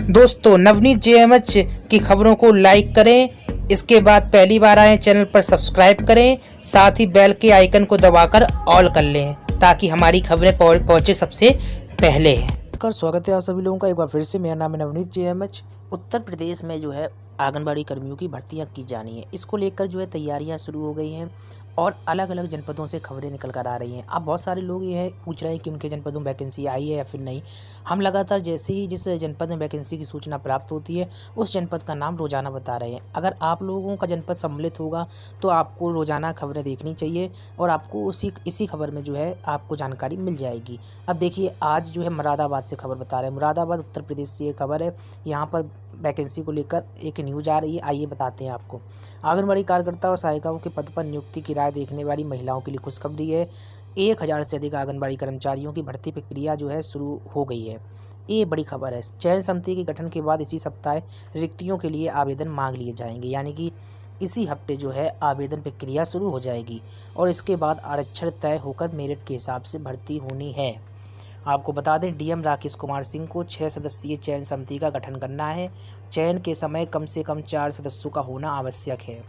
दोस्तों, नवनीत जेएमएच की खबरों को लाइक करें। इसके बाद पहली बार आए चैनल पर सब्सक्राइब करें, साथ ही बेल के आइकन को दबाकर ऑल कर लें ताकि हमारी खबरें पहुंचे सबसे पहले। नमस्कार, स्वागत है आप सभी लोगों का एक बार फिर से। मेरा नाम है नवनीत जेएमएच। उत्तर प्रदेश में जो है आंगनबाड़ी कर्मियों की भर्तियां की जानी है, इसको लेकर जो है तैयारियां शुरू हो गई हैं और अलग अलग जनपदों से खबरें निकल कर आ रही हैं। अब बहुत सारे लोग ये है पूछ रहे हैं कि उनके जनपदों में वैकेंसी आई है या फिर नहीं। हम लगातार जैसे ही जिस जनपद में वैकेंसी की सूचना प्राप्त होती है उस जनपद का नाम रोजाना बता रहे हैं। अगर आप लोगों का जनपद सम्मिलित होगा तो आपको रोजाना खबरें देखनी चाहिए और आपको इसी खबर में जो है आपको जानकारी मिल जाएगी। अब देखिए, आज जो है मुरादाबाद से खबर बता रहे हैं। मुरादाबाद उत्तर प्रदेश से ये खबर है। यहाँ पर वैकेंसी को लेकर एक न्यूज आ रही है, आइए बताते हैं आपको। आंगनबाड़ी कार्यकर्ता और सहायिकाओं के पद पर नियुक्ति की राह देखने वाली महिलाओं के लिए खुशखबरी है। 1000 से अधिक आंगनबाड़ी कर्मचारियों की भर्ती प्रक्रिया जो है शुरू हो गई है। ये बड़ी खबर है। चयन समिति के गठन के बाद इसी सप्ताह रिक्तियों के लिए आवेदन मांग लिए जाएंगे, यानी कि इसी हफ्ते जो है आवेदन प्रक्रिया शुरू हो जाएगी और इसके बाद आरक्षण तय होकर मेरिट के हिसाब से भर्ती होनी है। आपको बता दें, डीएम राकेश कुमार सिंह को 6 सदस्यीय चयन समिति का गठन करना है। चयन के समय कम से कम 4 सदस्यों का होना आवश्यक है।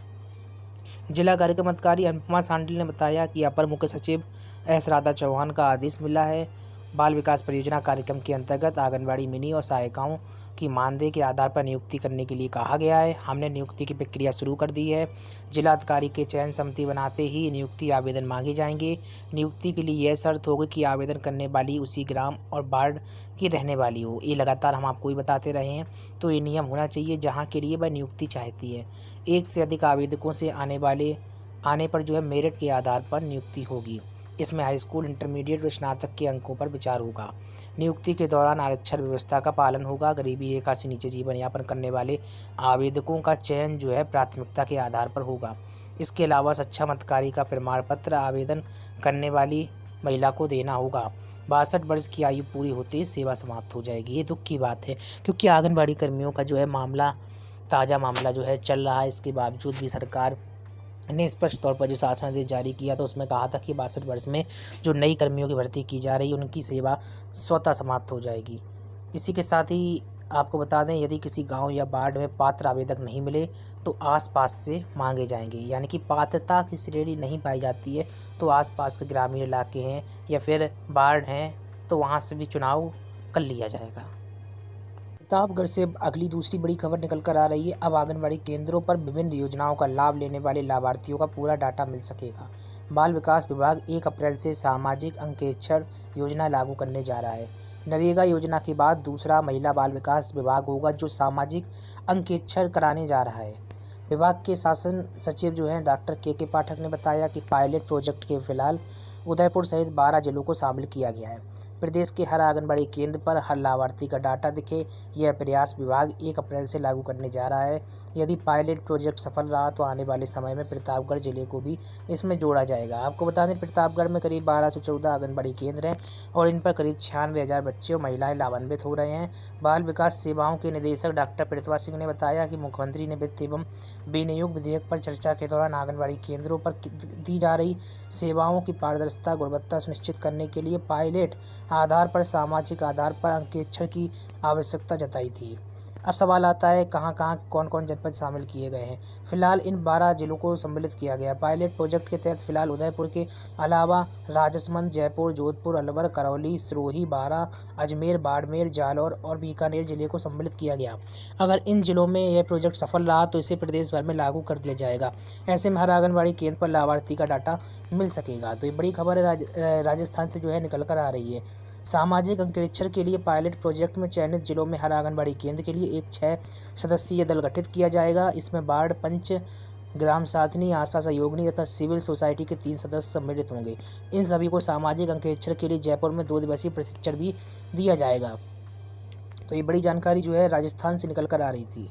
जिला कार्यक्रम अधिकारी अनुपमा सांडिल ने बताया कि अपर मुख्य सचिव एस राधा चौहान का आदेश मिला है। बाल विकास परियोजना कार्यक्रम के अंतर्गत आंगनबाड़ी मिनी और सहायिकाओं की मानदेय के आधार पर नियुक्ति करने के लिए कहा गया है। हमने नियुक्ति की प्रक्रिया शुरू कर दी है। जिला अधिकारी के चयन समिति बनाते ही नियुक्ति आवेदन मांगे जाएंगे। नियुक्ति के लिए यह शर्त होगी कि आवेदन करने वाली उसी ग्राम और वार्ड की रहने वाली हो। ये लगातार हम आपको ही बताते रहे हैं, तो ये नियम होना चाहिए जहाँ के लिए वह नियुक्ति चाहती है। एक से अधिक आवेदकों से आने पर जो है मेरिट के आधार पर नियुक्ति होगी। इसमें हाई स्कूल, इंटरमीडिएट और स्नातक के अंकों पर विचार होगा। नियुक्ति के दौरान आरक्षण व्यवस्था का पालन होगा। गरीबी रेखा से नीचे जीवन यापन करने वाले आवेदकों का चयन जो है प्राथमिकता के आधार पर होगा। इसके अलावा सक्षम अधिकारी का प्रमाण पत्र आवेदन करने वाली महिला को देना होगा। 62 वर्ष की आयु पूरी होते ही सेवा समाप्त हो जाएगी। ये दुख की बात है, क्योंकि आंगनबाड़ी कर्मियों का जो है ताज़ा मामला जो है चल रहा है। इसके बावजूद भी सरकार ने स्पष्ट तौर पर जो शासनादेश जारी किया था उसमें कहा था कि 62 वर्ष में जो नई कर्मियों की भर्ती की जा रही है उनकी सेवा स्वतः समाप्त हो जाएगी। इसी के साथ ही आपको बता दें, यदि किसी गांव या वार्ड में पात्र आवेदक नहीं मिले तो आसपास से मांगे जाएंगे, यानी कि पात्रता की श्रेणी नहीं पाई जाती है तो आसपास के ग्रामीण इलाके हैं या फिर वार्ड हैं तो वहाँ से भी चुनाव कर लिया जाएगा। प्रतापगढ़ से अगली दूसरी बड़ी खबर निकल कर आ रही है। अब आंगनबाड़ी केंद्रों पर विभिन्न योजनाओं का लाभ लेने वाले लाभार्थियों का पूरा डाटा मिल सकेगा। बाल विकास विभाग 1 अप्रैल से सामाजिक अंकेक्षण योजना लागू करने जा रहा है। नरेगा योजना के बाद दूसरा महिला बाल विकास विभाग होगा जो सामाजिक अंकेक्षण कराने जा रहा है। विभाग के शासन सचिव जो हैं डॉक्टर के पाठक ने बताया कि पायलट प्रोजेक्ट के फिलहाल उदयपुर सहित 12 जिलों को शामिल किया गया है। प्रदेश के हर आंगनबाड़ी केंद्र पर हर लाभार्थी का डाटा दिखे, यह प्रयास विभाग 1 अप्रैल से लागू करने जा रहा है। यदि पायलट प्रोजेक्ट सफल रहा तो आने वाले समय में प्रतापगढ़ जिले को भी इसमें जोड़ा जाएगा। आपको बता दें, प्रतापगढ़ में करीब 1214 आंगनबाड़ी केंद्र हैं और इन पर करीब 96,000 बच्चे और महिलाएं लाभान्वित हो रहे हैं। बाल विकास सेवाओं के निदेशक डॉक्टर प्रतिभा सिंह ने बताया कि मुख्यमंत्री ने वित्त एवं विनियोग विधेयक पर चर्चा के दौरान आंगनबाड़ी केंद्रों पर दी जा रही सेवाओं की पारदर्शिता, गुणवत्ता सुनिश्चित करने के लिए पायलट आधार पर, सामाजिक आधार पर अंकेक्षण की आवश्यकता जताई थी। अब सवाल आता है कहां कौन कौन जनपद शामिल किए गए हैं। फिलहाल इन 12 जिलों को सम्मिलित किया गया। पायलट प्रोजेक्ट के तहत फिलहाल उदयपुर के अलावा राजसमंद, जयपुर, जोधपुर, अलवर, करौली, सिरोही, बारां, अजमेर, बाड़मेर, जालौर और बीकानेर जिले को सम्मिलित किया गया। अगर इन जिलों में यह प्रोजेक्ट सफल रहा तो इसे प्रदेश भर में लागू कर दिया जाएगा। ऐसे में हर आंगनबाड़ी केंद्र पर लाभार्थी का डाटा मिल सकेगा। तो ये बड़ी खबर है, राजस्थान से जो है निकल कर आ रही है। सामाजिक अंकेक्षण के लिए पायलट प्रोजेक्ट में चयनित जिलों में हर आंगनबाड़ी केंद्र के लिए एक 6 सदस्यीय दल गठित किया जाएगा। इसमें वार्ड पंच, ग्राम साधनी, आशा सहयोगिनी तथा सिविल सोसाइटी के 3 सदस्य सम्मिलित होंगे। इन सभी को सामाजिक अंकेक्षण के लिए जयपुर में 2 दिवसीय प्रशिक्षण भी दिया जाएगा। तो ये बड़ी जानकारी जो है राजस्थान से निकल कर आ रही थी।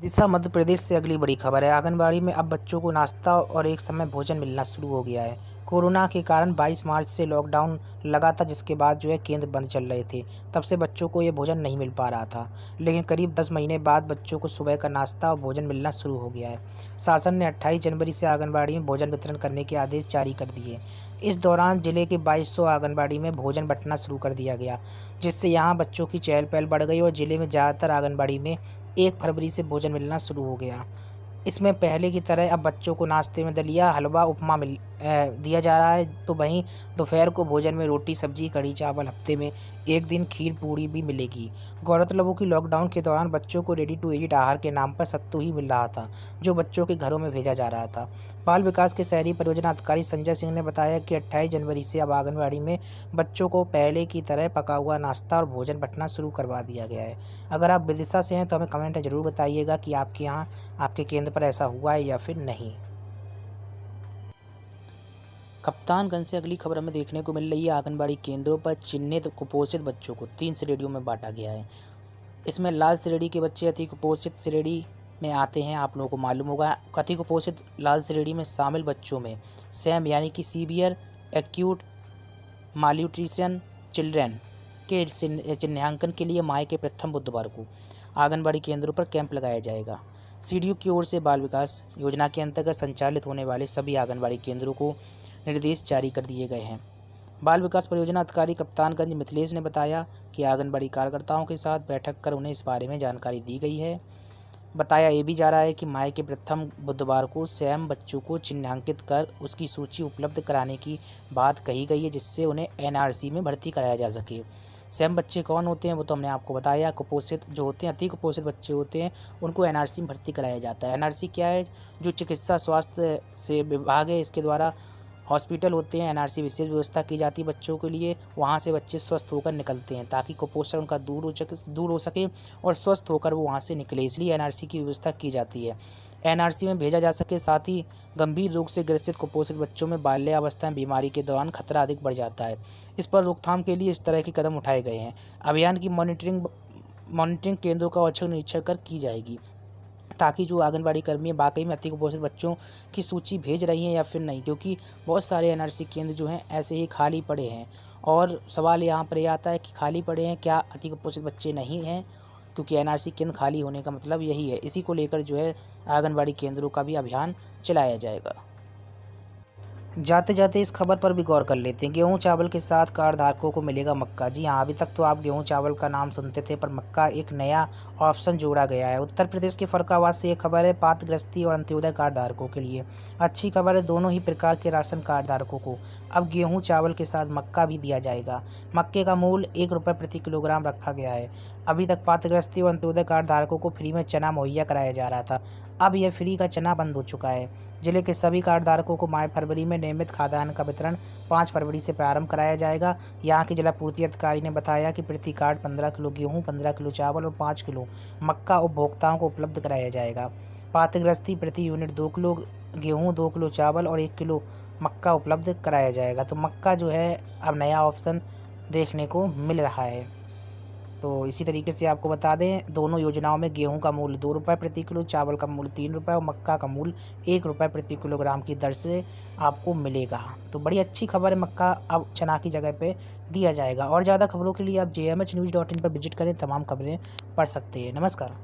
दिशा मध्य प्रदेश से अगली बड़ी खबर है। आंगनबाड़ी में अब बच्चों को नाश्ता और एक समय भोजन मिलना शुरू हो गया है। कोरोना के कारण 22 मार्च से लॉकडाउन लगा था, जिसके बाद जो है केंद्र बंद चल रहे थे। तब से बच्चों को ये भोजन नहीं मिल पा रहा था, लेकिन करीब 10 महीने बाद बच्चों को सुबह का नाश्ता और भोजन मिलना शुरू हो गया है। शासन ने 28 जनवरी से आंगनबाड़ी में भोजन वितरण करने के आदेश जारी कर दिए। इस दौरान जिले के 2200 आंगनबाड़ी में भोजन बंटना शुरू कर दिया गया, जिससे यहाँ बच्चों की चहल पहल बढ़ गई और जिले में ज़्यादातर आंगनबाड़ी में 1 फरवरी से भोजन मिलना शुरू हो गया। इसमें पहले की तरह अब बच्चों को नाश्ते में दलिया, हलवा, उपमा दिया जा रहा है। तो वहीं दोपहर को भोजन में रोटी, सब्जी, कढ़ी चावल, हफ्ते में 1 दिन खीर पूड़ी भी मिलेगी। गौरतलब हो कि लॉकडाउन के दौरान बच्चों को रेडी टू ईट आहार के नाम पर सत्तू ही मिल रहा था, जो बच्चों के घरों में भेजा जा रहा था। बाल विकास के शहरी परियोजना अधिकारी संजय सिंह ने बताया कि 28 जनवरी से अब आंगनबाड़ी में बच्चों को पहले की तरह पका हुआ नाश्ता और भोजन बंटना शुरू करवा दिया गया है। अगर आप विदिशा से हैं तो हमें कमेंट में ज़रूर बताइएगा कि आपके यहाँ आपके केंद्र पर ऐसा हुआ है या फिर नहीं। कप्तानगंज से अगली खबर हमें देखने को मिल रही है। आंगनबाड़ी केंद्रों पर चिन्हित कुपोषित बच्चों को 3 श्रेणियों में बांटा गया है। इसमें लाल श्रेणी के बच्चे अति कुपोषित श्रेणी में आते हैं। आप लोगों को मालूम होगा, अति कुपोषित लाल श्रेणी में शामिल बच्चों में सैम यानी कि सीवियर एक्यूट मालन्यूट्रिशन चिल्ड्रेन के चिन्हांकन के लिए माह के प्रथम बुधवार को आंगनबाड़ी केंद्रों पर कैंप लगाया जाएगा। सीडीओ की ओर से बाल विकास योजना के अंतर्गत संचालित होने वाले सभी आंगनबाड़ी केंद्रों को निर्देश जारी कर दिए गए हैं। बाल विकास परियोजना अधिकारी कप्तानगंज मिथिलेश ने बताया कि आंगनबाड़ी कार्यकर्ताओं के साथ बैठक कर उन्हें इस बारे में जानकारी दी गई है। बताया ये भी जा रहा है कि माह के प्रथम बुधवार को सैम बच्चों को चिन्हांकित कर उसकी सूची उपलब्ध कराने की बात कही गई है, जिससे उन्हें एनआरसी में भर्ती कराया जा सके। सैम बच्चे कौन होते हैं वो तो हमने आपको बताया। कुपोषित जो होते हैं, अति कुपोषित बच्चे होते हैं, उनको एनआरसी में भर्ती कराया जाता है। एनआरसी क्या है? जो चिकित्सा स्वास्थ्य से विभाग है, इसके द्वारा हॉस्पिटल होते हैं, एनआरसी विशेष व्यवस्था की जाती है बच्चों के लिए। वहाँ से बच्चे स्वस्थ होकर निकलते हैं ताकि कुपोषण उनका दूर हो सके और स्वस्थ होकर वो वहाँ से निकले, इसलिए एनआरसी की व्यवस्था की जाती है। एनआरसी में भेजा जा सके। साथ ही गंभीर रोग से ग्रसित कुपोषित बच्चों में बाल्यावस्था में बीमारी के दौरान खतरा अधिक बढ़ जाता है। इस पर रोकथाम के लिए इस तरह के कदम उठाए गए हैं। अभियान की मॉनिटरिंग केंद्रों का औचक निरीक्षण कर की जाएगी, ताकि जो आंगनबाड़ी कर्मी वाकई में अति कुपोषित बच्चों की सूची भेज रही हैं या फिर नहीं, क्योंकि बहुत सारे एनआरसी केंद्र जो हैं ऐसे ही खाली पड़े हैं। और सवाल यहाँ पर यह आता है कि खाली पड़े हैं, क्या अति कुपोषित बच्चे नहीं हैं? क्योंकि एनआरसी केंद्र खाली होने का मतलब यही है। इसी को लेकर जो है आंगनबाड़ी केंद्रों का भी अभियान चलाया जाएगा। जाते जाते इस खबर पर भी गौर कर लेते हैं। गेहूं चावल के साथ कार्ड धारकों को मिलेगा मक्का। जी हाँ, अभी तक तो आप गेहूं चावल का नाम सुनते थे, पर मक्का एक नया ऑप्शन जोड़ा गया है। उत्तर प्रदेश के फर्रुखाबाद से ये खबर है। पात्र गृहस्थी और अंत्योदय कार्ड धारकों के लिए अच्छी खबर है। दोनों ही प्रकार के राशन कार्ड धारकों को अब गेहूँ चावल के साथ मक्का भी दिया जाएगा। मक्के का मूल्य 1 रुपये प्रति किलोग्राम रखा गया है। अभी तक पात्र गृहस्थी और अंत्योदय कार्ड धारकों को फ्री में चना मुहैया कराया जा रहा था। अब यह फ्री का चना बंद हो चुका है। जिले के सभी कार्ड धारकों को माह फरवरी में नियमित खाद्यान्न का वितरण 5 फरवरी से प्रारंभ कराया जाएगा। यहाँ के जिला पूर्ति अधिकारी ने बताया कि प्रति कार्ड 15 किलो गेहूँ, 15 किलो चावल और 5 किलो मक्का उपभोक्ताओं को उपलब्ध कराया जाएगा। पात्र गृहस्थी प्रति यूनिट 2 किलो गेहूँ, 2 किलो चावल और 1 किलो मक्का उपलब्ध कराया जाएगा। तो मक्का जो है अब नया ऑप्शन देखने को मिल रहा है। तो इसी तरीके से आपको बता दें, दोनों योजनाओं में गेहूं का मूल्य 2 रुपये प्रति किलो, चावल का मूल्य 3 रुपये और मक्का का मूल्य 1 रुपये प्रति किलोग्राम की दर से आपको मिलेगा। तो बड़ी अच्छी खबर है, मक्का अब चना की जगह पे दिया जाएगा। और ज़्यादा खबरों के लिए आप jmhnews.in पर विजिट करें, तमाम खबरें पढ़ सकते हैं। नमस्कार।